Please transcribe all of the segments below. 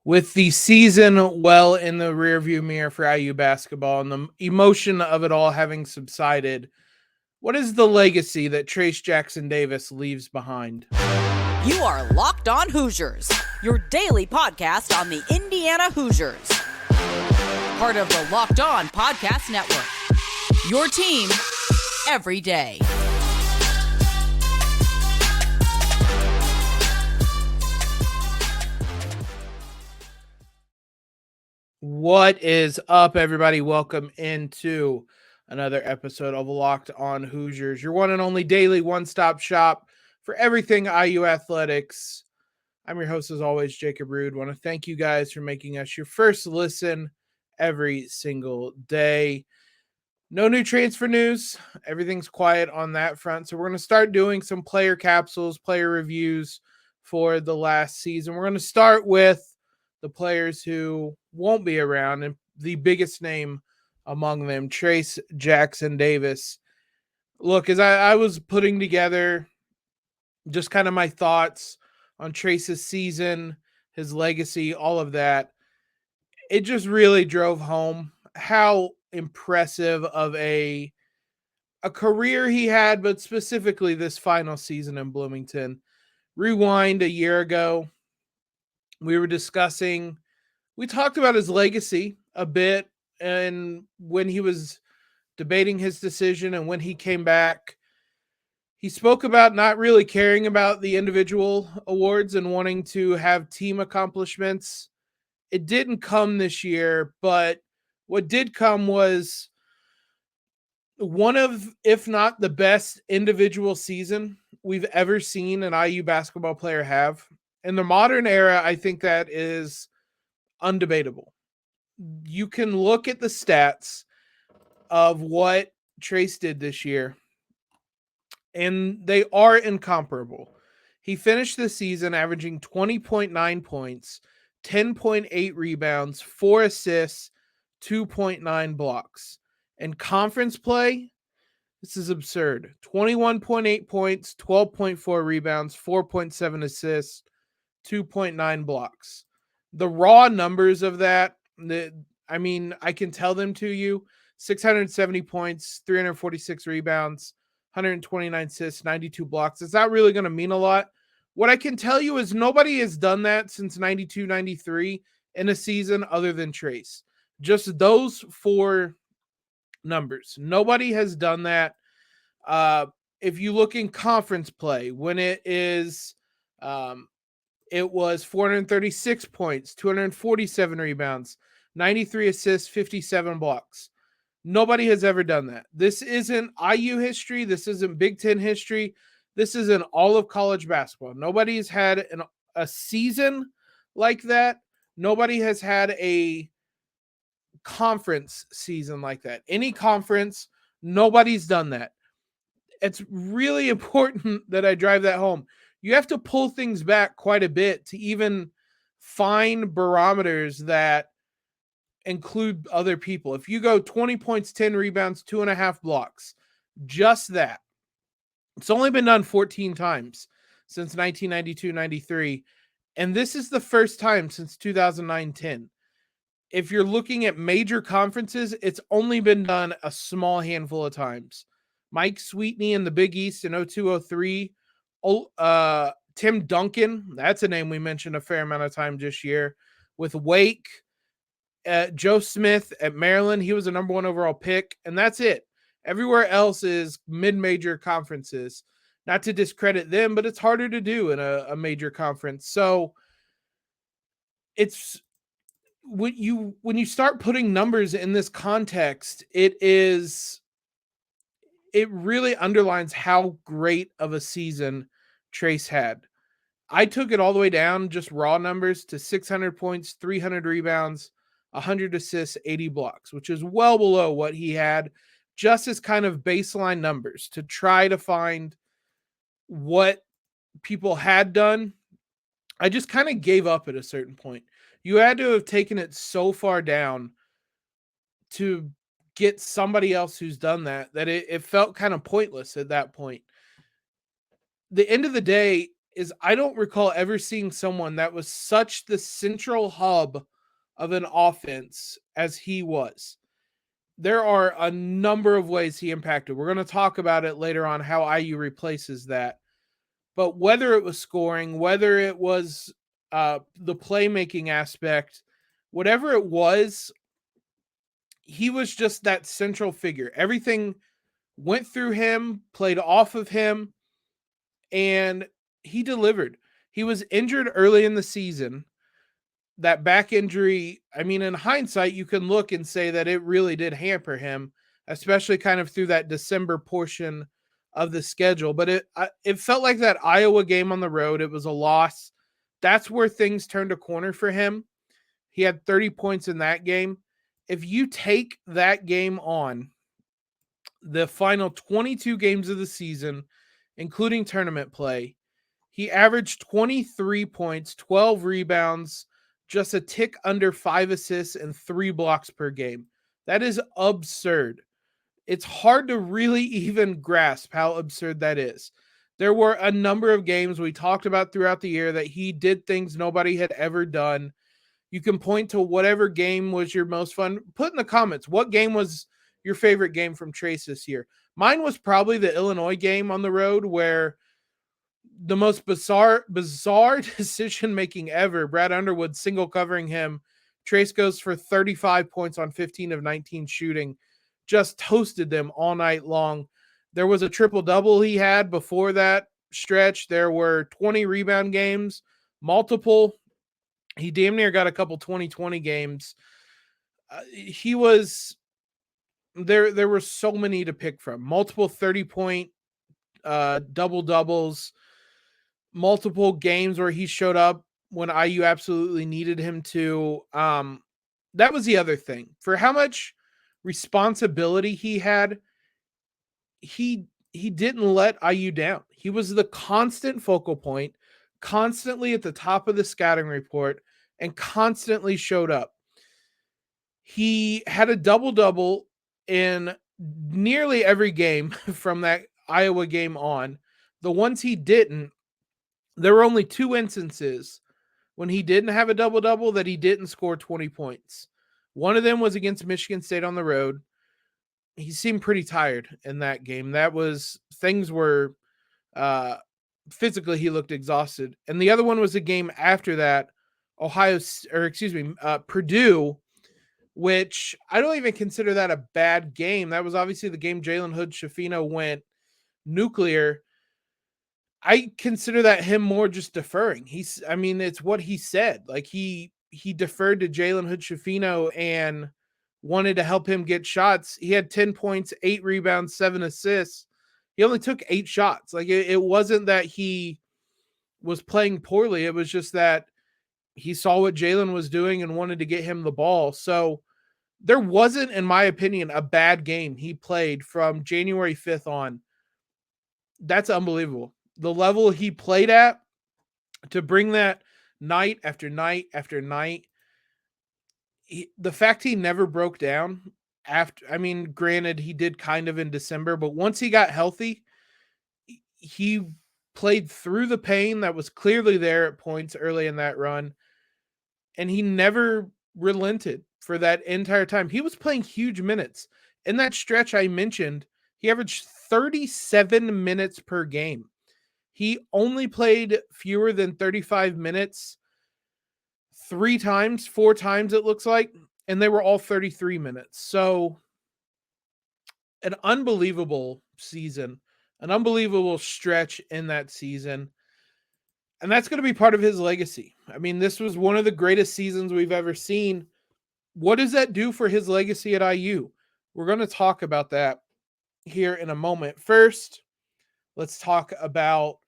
With the season well in the rearview mirror for IU basketball and the emotion of it all having subsided, what is the legacy that Trayce Jackson-Davis leaves behind? You are Locked On Hoosiers, your daily podcast on the Indiana Hoosiers. Part of the Locked On Podcast Network. Your team every day. What is up, everybody? Welcome into another episode of Locked On Hoosiers, your one and only daily one-stop shop for everything IU athletics. I'm your host, as always, Jacob Rude. Want to thank you guys for making us your first listen every single day. No new transfer news. Everything's quiet on that front. So we're going to start doing some player capsules, player reviews for the last season. We're going to start with the players who won't be around, and the biggest name among them, Trayce Jackson-Davis. Look, as I was putting together just kind of my thoughts on Trayce's season, his legacy, all of that, it just really drove home how impressive of a career he had, but specifically this final season in Bloomington. Rewind a year ago, we talked about his legacy a bit, and when he was debating his decision and when he came back, he spoke about not really caring about the individual awards and wanting to have team accomplishments. It didn't come this year, but what did come was one of, if not the best individual season we've ever seen an IU basketball player have. In the modern era, I think that is undebatable. You can look at the stats of what Trayce did this year, and they are incomparable. He finished the season averaging 20.9 points, 10.8 rebounds, 4 assists, 2.9 blocks. In conference play, this is absurd. 21.8 points, 12.4 rebounds, 4.7 assists, 2.9 blocks. The raw numbers of that, I can tell them to you. 670 points, 346 rebounds, 129 assists, 92 blocks. It's not really going to mean a lot. What I can tell you is nobody has done that since 92, 93 in a season other than Trayce. Just those four numbers. Nobody has done that. If you look in conference play, when it was 436 points, 247 rebounds, 93 assists, 57 blocks. Nobody has ever done that. This isn't IU history. This isn't Big Ten history. This is in all of college basketball. Nobody's had a season like that. Nobody has had a conference season like that. Any conference, nobody's done that. It's really important that I drive that home. You have to pull things back quite a bit to even find barometers that include other people. If you go 20 points, 10 rebounds, 2.5 blocks, just that. It's only been done 14 times since 1992-93, and this is the first time since 2009-10. If you're looking at major conferences, it's only been done a small handful of times. Mike Sweetney in the Big East in 02-03. Tim Duncan, that's a name we mentioned a fair amount of time this year. With Wake, Joe Smith at Maryland, he was a number 1 overall pick, and that's it. Everywhere else is mid-major conferences. Not to discredit them, but it's harder to do in a major conference. So it's when you start putting numbers in this context, it really underlines how great of a season Trayce had. I took it all the way down, just raw numbers, to 600 points, 300 rebounds, 100 assists, 80 blocks, which is well below what he had, just as kind of baseline numbers to try to find what people had done. I just kind of gave up at a certain point. You had to have taken it so far down to get somebody else who's done that it felt kind of pointless at that point. The end of the day, is I don't recall ever seeing someone that was such the central hub of an offense as he was. There are a number of ways he impacted. We're going to talk about it later on how IU replaces that. But whether it was scoring, whether it was the playmaking aspect, whatever it was, he was just that central figure. Everything went through him, played off of him, and he delivered. He was injured early in the season. That back injury, I mean, in hindsight, you can look and say that it really did hamper him, especially kind of through that December portion of the schedule. But it felt like that Iowa game on the road. It was a loss. That's where things turned a corner for him. He had 30 points in that game. If you take that game on, the final 22 games of the season, including tournament play, he averaged 23 points, 12 rebounds, just a tick under 5 assists and 3 blocks per game. That is absurd. It's hard to really even grasp how absurd that is. There were a number of games we talked about throughout the year that he did things nobody had ever done. You can point to whatever game was your most fun. Put in the comments, what game was your favorite game from Trayce this year? Mine was probably the Illinois game on the road where the most bizarre decision making ever. Brad Underwood single covering him. Trayce goes for 35 points on 15 of 19 shooting. Just toasted them all night long. There was a triple-double he had before that stretch. There were 20 rebound games, multiple. He damn near got a couple 20-20 games. He was there. There were so many to pick from. Multiple 30-point double-doubles. Multiple games where he showed up when IU absolutely needed him to. That was the other thing. For how much responsibility he had, he didn't let IU down. He was the constant focal point, constantly at the top of the scouting report, and constantly showed up. He had a double-double in nearly every game from that Iowa game on. The ones he didn't, there were only 2 instances when he didn't have a double-double that he didn't score 20 points. One of them was against Michigan State on the road. He seemed pretty tired in that game. Things were physically, he looked exhausted. And the other one was a game after that, Purdue, which I don't even consider that a bad game. That was obviously the game Jalen Hood-Schifino went nuclear. I consider that him more just deferring. It's what he said. Like he deferred to Jalen Hood-Schifino and wanted to help him get shots. He had 10 points, 8 rebounds, 7 assists. He only took 8 shots. Like it wasn't that he was playing poorly. It was just that he saw what Jalen was doing and wanted to get him the ball. So there wasn't, in my opinion, a bad game he played from January 5th on. That's unbelievable. The level he played at, to bring that night after night after night, the fact he never broke down granted, he did kind of in December, but once he got healthy, he played through the pain that was clearly there at points early in that run, and he never relented for that entire time. He was playing huge minutes. In that stretch I mentioned, he averaged 37 minutes per game. He only played fewer than 35 minutes 4 times, it looks like, and they were all 33 minutes. So an unbelievable season, an unbelievable stretch in that season. And that's going to be part of his legacy. I mean, this was one of the greatest seasons we've ever seen. What does that do for his legacy at IU? We're going to talk about that here in a moment. First, let's talk about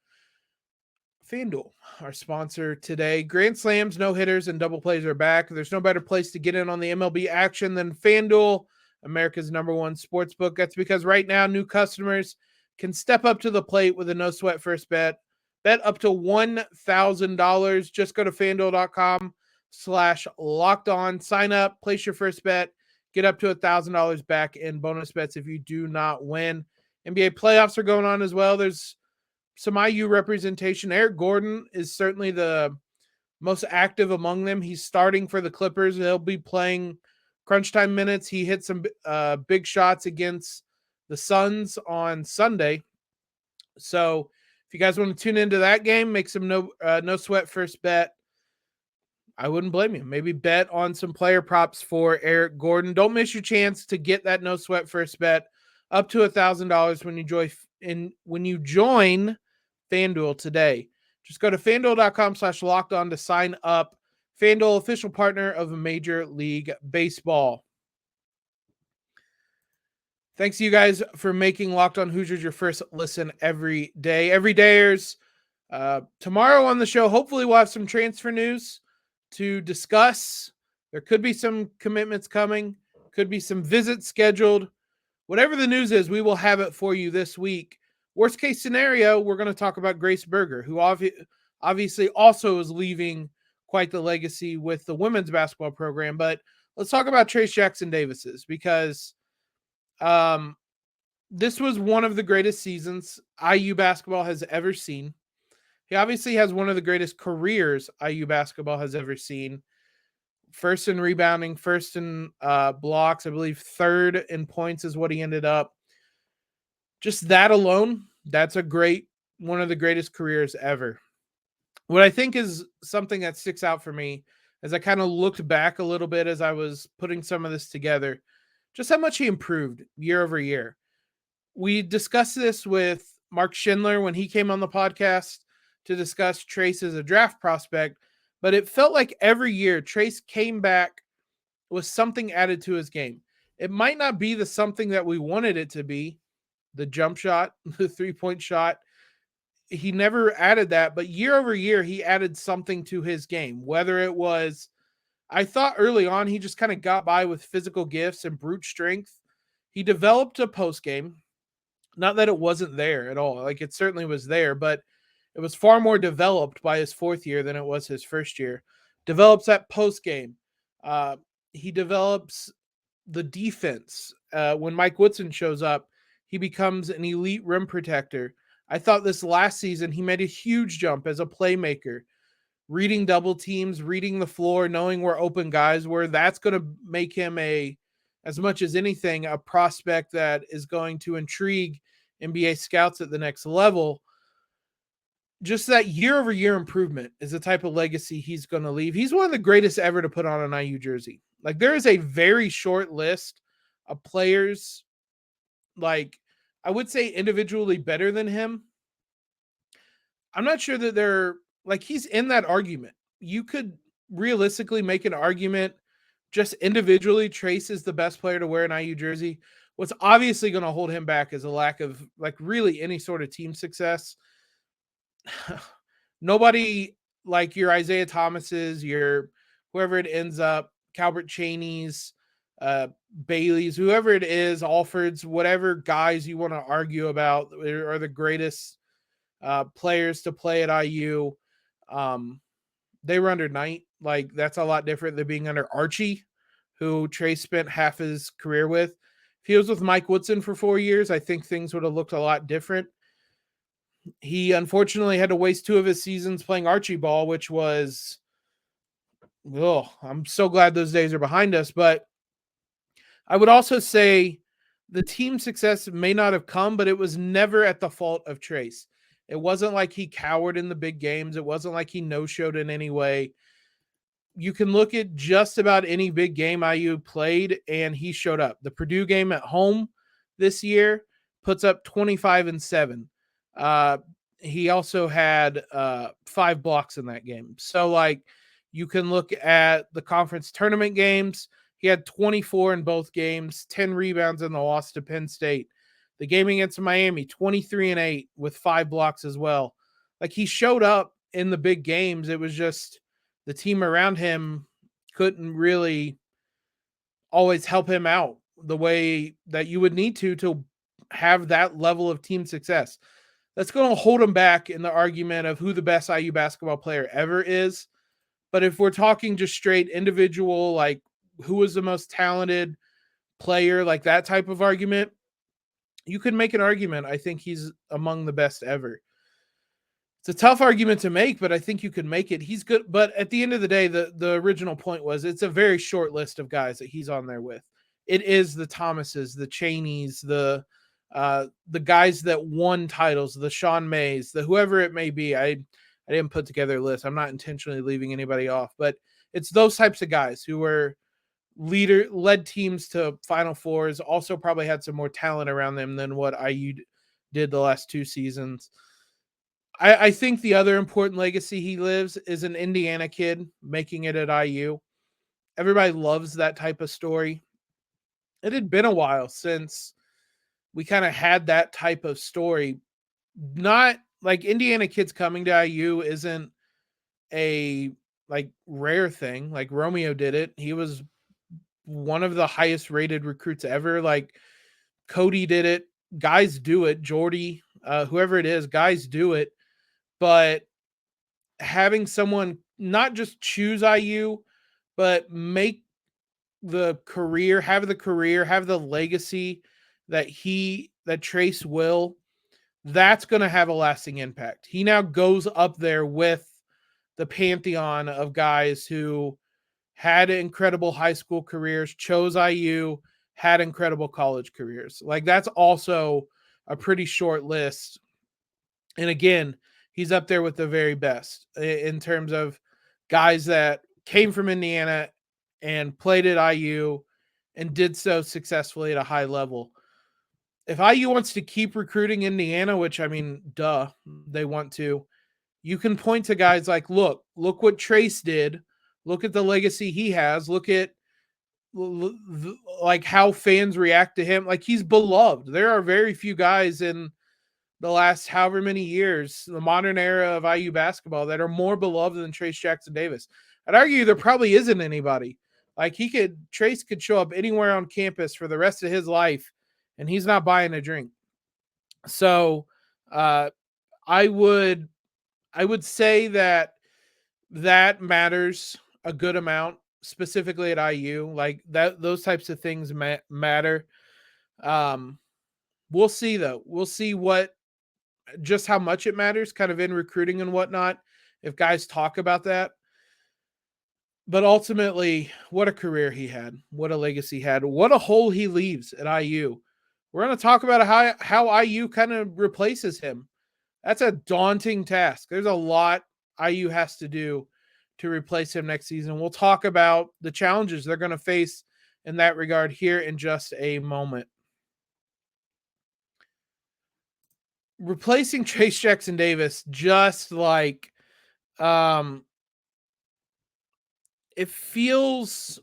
FanDuel, our sponsor today. Grand slams, no-hitters, and double plays are back. There's no better place to get in on the MLB action than FanDuel, America's #1 sportsbook. That's because right now, new customers can step up to the plate with a no-sweat first bet. Bet up to $1,000. Just go to FanDuel.com/lockedon. Sign up, place your first bet, get up to $1,000 back in bonus bets if you do not win. NBA playoffs are going on as well. There's some IU representation. Eric Gordon is certainly the most active among them. He's starting for the Clippers. He'll be playing crunch time minutes. He hit some big shots against the Suns on Sunday. So if you guys want to tune into that game, make some no sweat first bet. I wouldn't blame you. Maybe bet on some player props for Eric Gordon. Don't miss your chance to get that no sweat first bet up to $1,000 when you join FanDuel today. Just go to fanduel.com/lockedon to sign up. FanDuel, official partner of Major League Baseball. Thanks to you guys for making Locked On Hoosiers your first listen every day. Every dayers. Tomorrow on the show, hopefully we'll have some transfer news to discuss. There could be some commitments coming, could be some visits scheduled. Whatever the news is, we will have it for you this week. Worst case scenario, we're going to talk about Grace Berger, who obviously also is leaving quite the legacy with the women's basketball program. But let's talk about Trayce Jackson-Davis's, because this was one of the greatest seasons IU basketball has ever seen. He obviously has one of the greatest careers IU basketball has ever seen. First in rebounding, first in blocks, I believe third in points is what he ended up. Just that alone, that's one of the greatest careers ever. What I think is something that sticks out for me as I kind of looked back a little bit as I was putting some of this together, just how much he improved year over year. We discussed this with Mark Schindler when he came on the podcast to discuss Trayce as a draft prospect, but it felt like every year Trayce came back with something added to his game. It might not be the something that we wanted it to be, the jump shot, the three-point shot. He never added that, but year over year, he added something to his game. Whether it was, I thought early on, he just kind of got by with physical gifts and brute strength. He developed a post game. Not that it wasn't there at all. Like, it certainly was there, but it was far more developed by his fourth year than it was his first year. Develops that post game. He develops the defense. When Mike Woodson shows up, he becomes an elite rim protector. I thought this last season he made a huge jump as a playmaker, reading double teams, reading the floor, knowing where open guys were. That's going to make him as much as anything, a prospect that is going to intrigue NBA scouts at the next level. Just that year-over-year improvement is the type of legacy he's going to leave. He's one of the greatest ever to put on an IU jersey. Like, there is a very short list of players, like, I would say individually better than him. I'm not sure that they're, like, he's in that argument. You could realistically make an argument just individually Trayce is the best player to wear an IU jersey. What's obviously going to hold him back is a lack of, like, really any sort of team success. Nobody like your Isaiah Thomas's, your whoever it ends up, Calbert Cheney's, Bailey's, whoever it is, Alford's, whatever guys you want to argue about are the greatest players to play at IU. They were under Knight. Like, that's a lot different than being under Archie, who Trayce spent half his career with. If he was with Mike Woodson for 4 years, I think things would have looked a lot different. He unfortunately had to waste 2 of his seasons playing Archie ball, which was, I'm so glad those days are behind us. But I would also say the team success may not have come, but it was never at the fault of Trayce. It wasn't like he cowered in the big games. It wasn't like he no-showed in any way. You can look at just about any big game IU played, and he showed up. The Purdue game at home this year puts up 25-7. He also had 5 blocks in that game. So, like, you can look at the conference tournament games. He had 24 in both games, 10 rebounds in the loss to Penn State. The game against Miami, 23-8 with 5 blocks as well. Like, he showed up in the big games. It was just the team around him couldn't really always help him out the way that you would need to have that level of team success. That's going to hold him back in the argument of who the best IU basketball player ever is. But if we're talking just straight individual, like who was the most talented player, like that type of argument, you could make an argument. I think he's among the best ever. It's a tough argument to make, but I think you could make it. He's good, but at the end of the day, the original point was it's a very short list of guys that he's on there with. It is the Thomases, the Cheneys, the guys that won titles, the Sean Mays, the whoever it may be. I didn't put together a list. I'm not intentionally leaving anybody off, but it's those types of guys who were led teams to Final Fours, also probably had some more talent around them than what IU did the last 2 seasons. I think the other important legacy he lives is an Indiana kid making it at IU. Everybody loves that type of story. It had been a while since we kind of had that type of story. Not like Indiana kids coming to IU isn't a like rare thing. Like Romeo did it. He was one of the highest rated recruits ever. Like Cody did it. Guys do it. Jordy, whoever it is, guys do it. But having someone not just choose IU, but make the career, have the legacy that Trayce will, that's going to have a lasting impact. He now goes up there with the pantheon of guys who had incredible high school careers, chose IU, had incredible college careers. Like that's also a pretty short list. And again, he's up there with the very best in terms of guys that came from Indiana and played at IU and did so successfully at a high level. If IU wants to keep recruiting Indiana, which I mean, they want to, you can point to guys like, look what Trayce did. Look at the legacy he has. Look at like how fans react to him. Like he's beloved. There are very few guys in the last however many years, the modern era of IU basketball, that are more beloved than Trayce Jackson-Davis. I'd argue there probably isn't anybody. Like Trayce could show up anywhere on campus for the rest of his life, and he's not buying a drink. So I would say that matters a good amount, specifically at IU. Like that, those types of things matter. We'll see though. We'll see just how much it matters kind of in recruiting and whatnot, if guys talk about that. But ultimately, what a career he had, what a legacy he had, what a hole he leaves at IU. We're going to talk about how IU kind of replaces him. That's a daunting task. There's a lot IU has to do to replace him next season. We'll talk about the challenges they're going to face in that regard here in just a moment. Replacing Trayce Jackson-Davis, just like it feels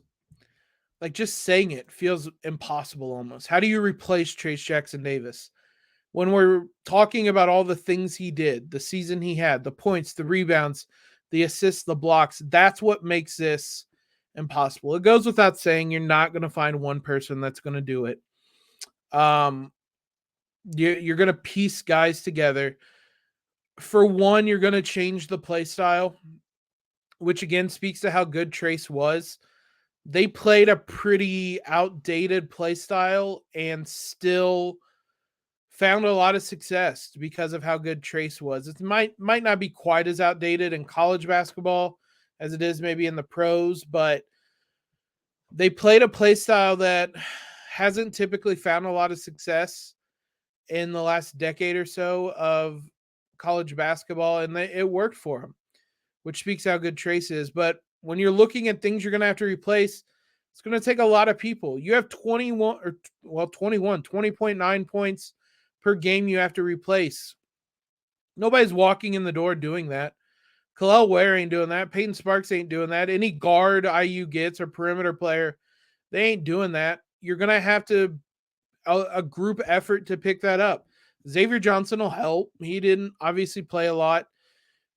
like, just saying it feels impossible almost. How do you replace Trayce Jackson-Davis? When we're talking about all the things he did, the season he had, the points, the rebounds, the assists, the blocks, that's what makes this impossible. It goes without saying you're not going to find one person that's going to do it. You're going to piece guys together. For one, you're going to change the play style, which again speaks to how good Trayce was. They played a pretty outdated play style and still found a lot of success because of how good Trayce was. It might not be quite as outdated in college basketball as it is maybe in the pros, but they played a play style that hasn't typically found a lot of success in the last decade or so of college basketball, and it worked for them, which speaks how good Trayce is. But when you're looking at things you're going to have to replace, it's going to take a lot of people. You have 20.9 points per game you have to replace. Nobody's walking in the door doing that. Kalel Ware ain't doing that. Peyton Sparks ain't doing that. Any guard IU gets or perimeter player, they ain't doing that. You're going to have to a group effort to pick that up. Xavier Johnson will help. He didn't obviously play a lot.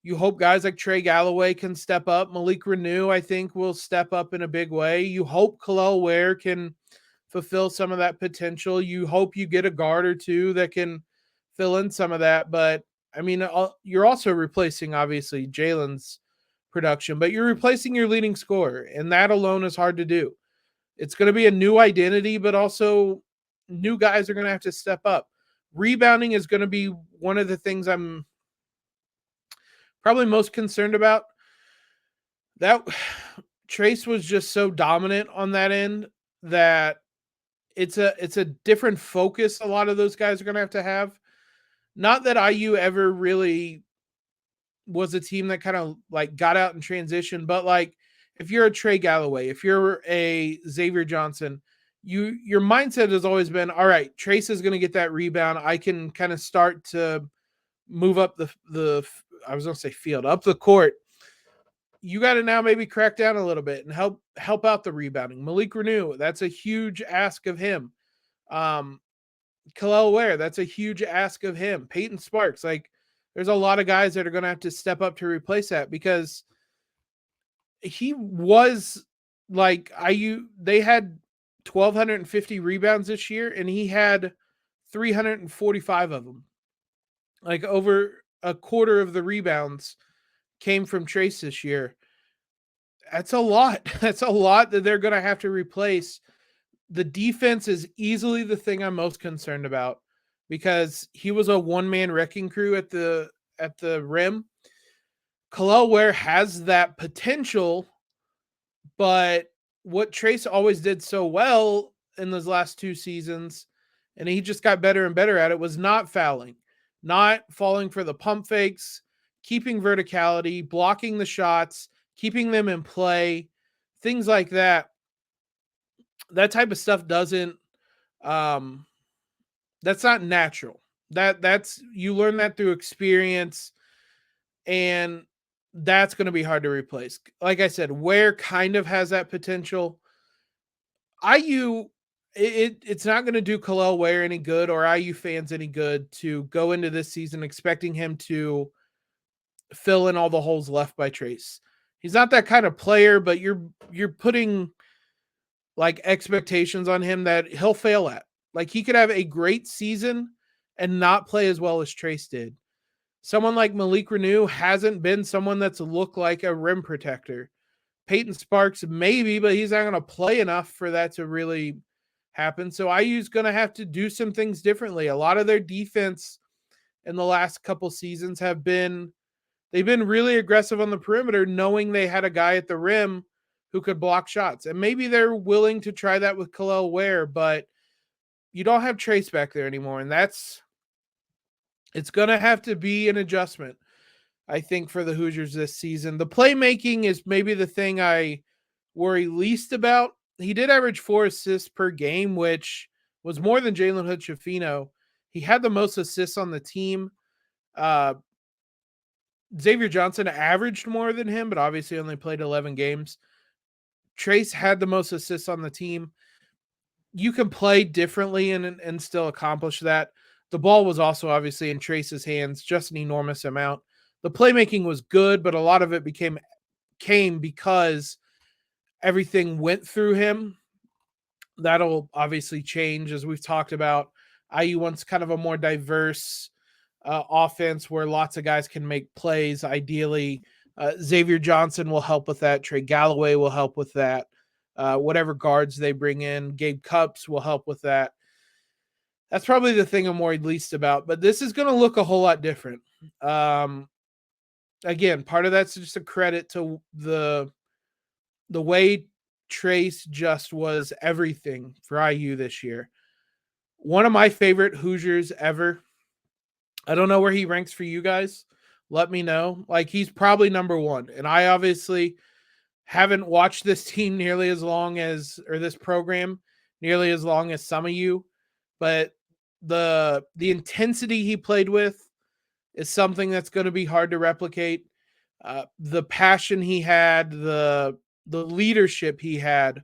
You hope guys like Trey Galloway can step up. Malik Renew, I think, will step up in a big way. You hope Kalel Ware can fulfill some of that potential. You hope you get a guard or two that can fill in some of that. But, I mean, you're also replacing, obviously, Jalen's production, but you're replacing your leading scorer, and that alone is hard to do. It's going to be a new identity, but also new guys are going to have to step up. Rebounding is going to be one of the things I'm probably most concerned about. That Trayce was just so dominant on that end that it's a different focus a lot of those guys are going to have. Not that IU ever really was a team that kind of like got out in transition, but like if you're a Trey Galloway, if you're a Xavier Johnson, your mindset has always been, all right, Trayce is going to get that rebound. I can kind of start to move up the I was going to say field, up the court. You got to now maybe crack down a little bit and help out the rebounding. Malik Renew, that's a huge ask of him. Kalel Ware, that's a huge ask of him. Peyton Sparks, like there's a lot of guys that are going to have to step up to replace that because he was like they had 1,250 rebounds this year and he had 345 of them. Like over a quarter of the rebounds came from Trayce this year. That's a lot. That's a lot that they're going to have to replace. The defense is easily the thing I'm most concerned about because he was a one-man wrecking crew at the rim. Kalel Ware has that potential, but what Trayce always did so well in those last 2 seasons, and he just got better and better at it, was not fouling, not falling for the pump fakes, keeping verticality, blocking the shots, keeping them in play, things like that. That type of stuff doesn't that's not natural. That's you learn that through experience, and that's going to be hard to replace. Like I said, Ware kind of has that potential. It's not going to do Kalel Ware any good or IU fans any good to go into this season expecting him to fill in all the holes left by Trayce. He's not that kind of player, but you're putting like expectations on him that he'll fail at. Like he could have a great season and not play as well as Trayce did. Someone like Malik Renew hasn't been someone that's looked like a rim protector. Peyton Sparks, maybe, but he's not going to play enough for that to really happen. So IU's going to have to do some things differently. A lot of their defense in the last couple seasons they've been really aggressive on the perimeter, knowing they had a guy at the rim who could block shots. And maybe they're willing to try that with Kalel Ware, but you don't have Trayce back there anymore. And it's going to have to be an adjustment, I think, for the Hoosiers this season. The playmaking is maybe the thing I worry least about. He did average 4 assists per game, which was more than Jalen Hood-Schifino. He had the most assists on the team. Xavier Johnson averaged more than him, but obviously only played 11 games. Trayce had the most assists on the team. You can play differently and still accomplish that. The ball was also obviously in Trayce's hands, just an enormous amount. The playmaking was good, but a lot of it came because everything went through him. That'll obviously change, as we've talked about. IU wants kind of a more diverse offense where lots of guys can make plays. Ideally, Xavier Johnson will help with that. Trey Galloway will help with that. Whatever guards they bring in, Gabe Cupps will help with that. That's probably the thing I'm worried least about. But this is going to look a whole lot different. Again, part of that's just a credit to the way Trayce just was everything for IU this year. One of my favorite Hoosiers ever. I don't know where he ranks for you guys. Let me know. Like, he's probably number 1. And I obviously haven't watched this team nearly as long as, or this program nearly as long as some of you. But the intensity he played with is something that's going to be hard to replicate. The passion he had, the leadership he had,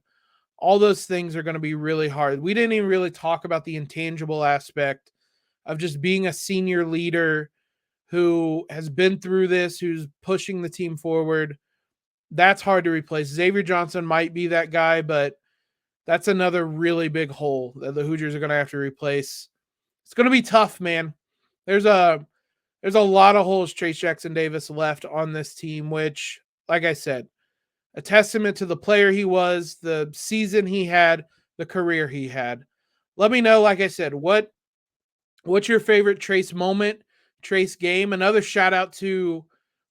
all those things are going to be really hard. We didn't even really talk about the intangible aspect of just being a senior leader who has been through this, who's pushing the team forward. That's hard to replace. Xavier Johnson might be that guy, but that's another really big hole that the Hoosiers are going to have to replace. It's going to be tough, man. There's a lot of holes Trayce Jackson-Davis left on this team, which, like I said, a testament to the player he was, the season he had, the career he had. Let me know, like I said, what's your favorite Trayce moment, Trayce game? Another shout out to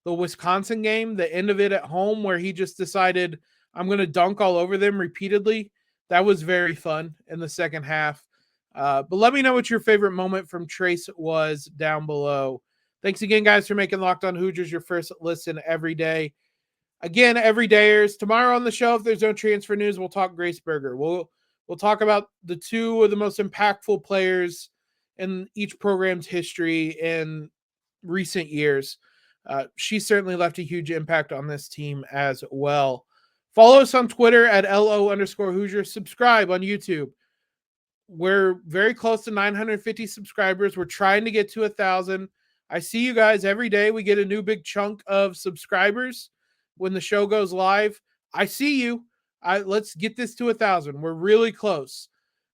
the Wisconsin game, the end of it at home where he just decided I'm going to dunk all over them repeatedly. That was very fun in the second half. But let me know what your favorite moment from Trayce was down below. Thanks again, guys, for making Locked On Hoosiers your first listen every day. Again, every dayers. Tomorrow on the show, if there's no transfer news, we'll talk Grace Berger. We'll talk about the two of the most impactful players in each program's history in recent years. She certainly left a huge impact on this team as well. Follow us on Twitter at LO_Hoosiers. Subscribe on YouTube. We're very close to 950 subscribers. We're trying to get to 1,000. I see you guys every day. We get a new big chunk of subscribers when the show goes live. I see you. Let's get this to 1,000. We're really close.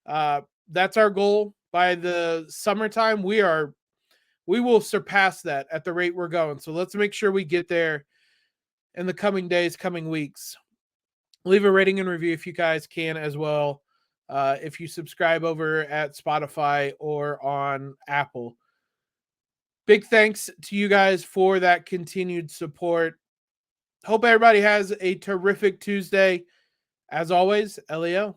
That's our goal. By the summertime, we will surpass that at the rate we're going. So let's make sure we get there in the coming days, coming weeks. Leave a rating and review if you guys can as well. If you subscribe over at Spotify or on Apple. Big thanks to you guys for that continued support. Hope everybody has a terrific Tuesday. As always, LEO.